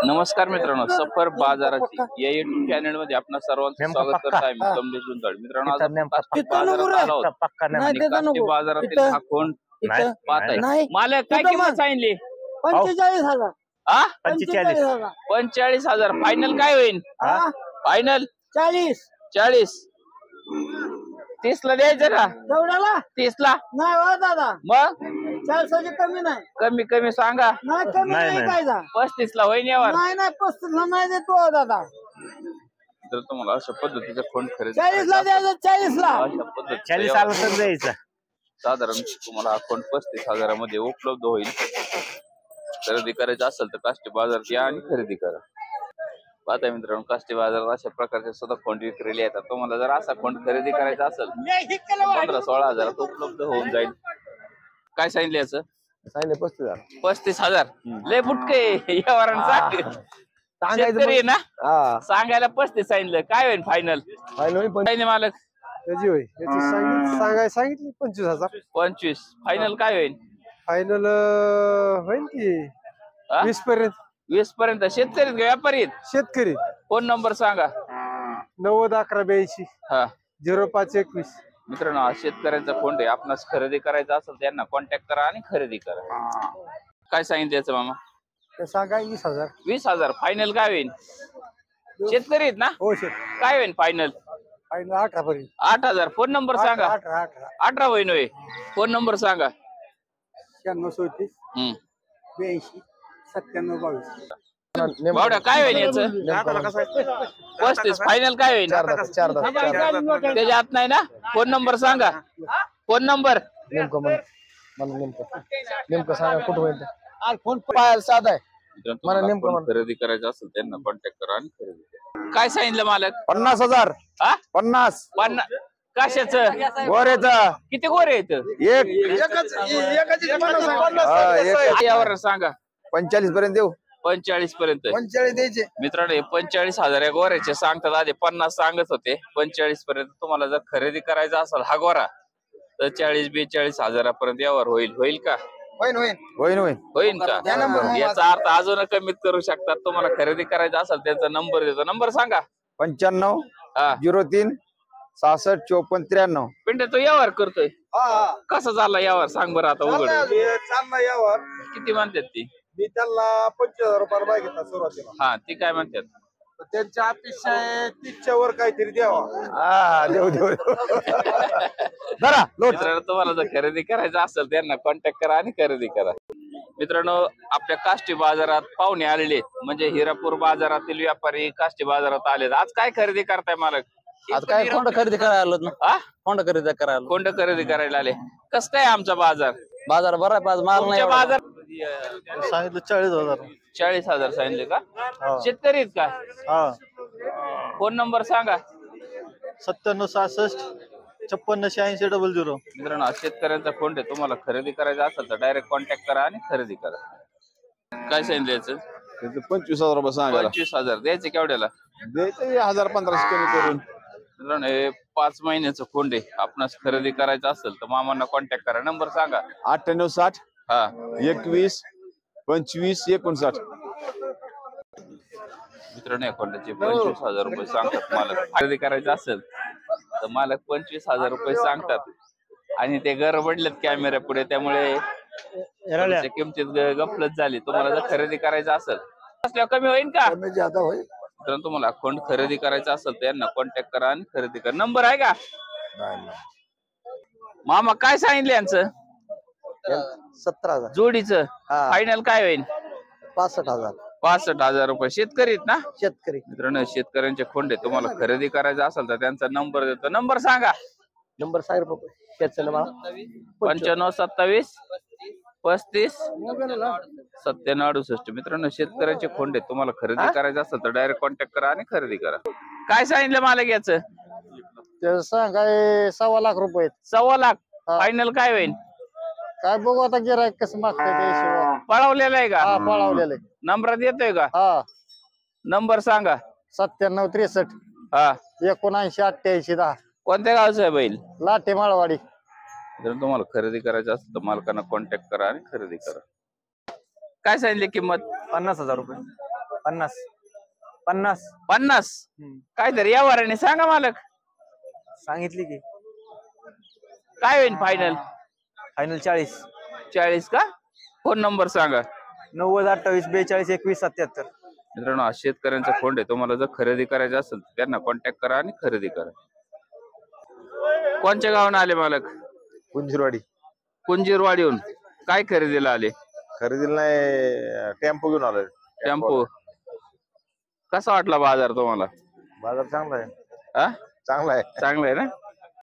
नमस्कार मित्रांनो, सफर बाजाराची या युट्यूब चॅनल मध्ये आपणा सर्वांचं स्वागत करत आहे. मी कमलेश गुंजाळ. मित्रांनो, आज आपण काष्टी बाजारात आलो आहोत आणि काष्टी बाजारातील हा कोण पाहत आहे. मालक काय किंमत सांगितली? 45,000. 45,000 फायनल काय होईल? फायनल 40 30 ला द्यायचं का? तेवढ्याला 30 ला नाही हो दादा, मग 400 कमी नाही. कमी कमी सांगा. नाही कमी नाही काय जा. 35 ला होईन यावर. नाही 35 ला नाही देतो हो दादा. तर तुम्हाला अशा पद्धतीचा फोन खरेदी 40 ला द्यायचं. 40 ला अशा पद्धतीचा 40 आलं तर द्यायचा. साधारण तुम्हाला हा फोन 35,000 मध्ये उपलब्ध होईल. खरेदी करायचं असेल तर काष्टी बाजारात या आणि खरेदी करा. पाहता मित्रांनो, काष्टी बाजारात अशा प्रकारचे सुद्धा खोंड विक्रीला येतात. तुम्हाला जर असा खोंड खरेदी करायचा असेल 15-16 हजारात उपलब्ध होऊन जाईल. काय सांगितलं याचं? 35,000 लय फुटके शेतकरी ना, सांगायला 35 सांगितलं. काय होईल फायनल? मालक सांगितली 25,000. 25 फायनल काय होईल? फायनल होईल की 20 पर्यंत. 20 पर्यंत. शेतकरी का व्यापारी? शेतकरी. फोन नंबर सांगा. 90-11-82 हा 0521. मित्रांनो, हा शेतकऱ्यांचा फोन आहे. आपणास खरेदी करायचा असेल त्यांना कॉन्टॅक्ट करा आणि खरेदी करा. काय सांगितलं याचं मामा? सांगा 20,000. 20,000 फायनल काय होईल? शेतकरी आहेत ना? हो काय होईल फायनल? फायनल 18 पर्यंत. 8,000. फोन नंबर सांगा. 18 होईन होय. फोन नंबर सांगा. 96 हम्म 82 97 22. बावड्या काय होईल याचं? 35 फायनल काय होईल? त्याच्या आत नाही ना? फोन नंबर सांगा. फोन नंबर नेमकं सांगा कुठं होईल. फोन साधा आहे. मला नेमकं खरेदी करायचं असेल त्यांना कॉन्टॅक्ट करा आणि खरेदी करा. काय सांगितलं मालक? 50,000. हा 50. 50 कशाचं? गोरेचा किती गोरे आहेत? यावर सांगा. 45 पर्यंत देऊ. 45 पर्यंत. 45 द्यायचे. मित्रांनो, हे 45,000 या गोऱ्याचे सांगतात. आधी 50 सांगत होते. 45 पर्यंत. तुम्हाला जर खरेदी करायचा असेल हा गोरा तर 40-42 हजारापर्यंत यावर होईल का? होईल का? याचा अर्थ अजून कमीत करू शकतात. तुम्हाला खरेदी करायचा असेल त्यांचा नंबर देतो. नंबर सांगा. 95 हा 03 66 54 93. पिंड तो यावर करतोय. कसा झाला यावर सांग बरं आता उघड. चालला यावर. किती म्हणतात ती? मी त्याला 25,000 रुपये मागितला सुरुवातीला. हा ती काय म्हणतात? त्यांच्या अपेक्षा आहे 30च्या वर काहीतरी द्यावा. देऊ बरा. मित्रांनो, तुम्हाला जर खरेदी करायचं असेल त्यांना कॉन्टॅक्ट करा आणि खरेदी करा. मित्रांनो, आपल्या काष्टी बाजारात पाहुणे आलेले आहेत. म्हणजे हिरापूर बाजारातील व्यापारी काष्टी बाजारात आलेत. आज काय खरेदी करताय मालक? आज काय कोंड खरेदी करायला आलो ना. कोंड खरेदी करायला. कोंड खरेदी करायला आले. कस काय आमचा बाजार बरा आहे. आज माल नाही. बाजार सांगितलं 40,000. 40,000 सांगितले का? शेतकरी आहेत का? फोन नंबर सांगा. 97 66 56 86 00. मित्रांनो, शेतकऱ्यांचा फोन आहे. तुम्हाला खरेदी करायचं असेल तर डायरेक्ट कॉन्टॅक्ट करा आणि खरेदी करा. काय सांगितलं याचं? 25,000 रुपये सांगायला. 25,000 द्यायचे केवढ्याला? द्यायचे 1,000-1,500 कमी करून. मित्रांनो, हे 5 महिन्याचं फोन आहे. आपणास खरेदी करायचं असेल तर मामांना कॉन्टॅक्ट करा. नंबर सांगा. 98 60 हा 21 25 59. मित्रांनो, या कोंड्याचे 25,000 रुपये सांगतात मालक. खरेदी करायचं असेल तर मालक 25,000 रुपये सांगतात. आणि ते गडबडलेत कॅमेरा पुढे, त्यामुळे किमतीत गफलत झाली. तुम्हाला जर खरेदी करायचं असेल असल्यावर कमी होईल का? मित्रांनो, तुम्हाला अकाउंट खरेदी करायचं असेल तर यांना कॉन्टॅक्ट करा आणि खरेदी करा. नंबर आहे का मामा? काय सांगितलं यांचं? 17,000 जोडीचं फायनल काय होईल? 65,000. 65,000 रुपये. शेतकरी आहेत ना? शेतकरी. मित्रांनो, शेतकऱ्यांचे खोंडे. तुम्हाला खरेदी करायचं असेल तर त्यांचा नंबर देतो. नंबर सांगा. नंबर सांग रुपये. 95 27 35 97 68. मित्रांनो, शेतकऱ्यांचे खोंडे. तुम्हाला खरेदी करायचं असेल तर डायरेक्ट कॉन्टॅक्ट करा आणि खरेदी करा. काय सांगितलं मालक याचं? सांगाय 1.25 लाख रुपये. 1.25 लाख फायनल काय होईल? काय बघू आता गिरायक कसं मागतंय. पळवलेलं आहे का? पळावलेलं आहे. नंबरात येतोय का? नंबर सांगा. 97 63 हा 79 88 10. कोणत्या गावचं आहे बैल? लाटे माळवाडी. जर तुम्हाला खरेदी करायचं असेल तर मालकांना कॉन्टॅक्ट करा आणि खरेदी करा. काय सांगितले किंमत? 50,000 रुपये. 50 50 50 काहीतरी या वराने सांगा मालक. सांगितली की काय होईल फायनल? फायनल 40 40 का? फोन नंबर सांगा. 90 28 42 21 77. मित्रांनो, हा शेतकऱ्यांचा फोन आहे. तुम्हाला जर खरेदी करायचं असेल तर त्यांना कॉन्टॅक्ट करा आणि खरेदी करा. कोणत्या गावाने आले मालक? कुंजीरवाडी. कुंजीरवाडीहून. काय खरेदीला आले? खरेदीला नाही, टेम्पो घेऊन आलोय. टेम्पो. कसा वाटला बाजार तुम्हाला? बाजार चांगला आहे. हा चांगला आहे. चांगला आहे ना?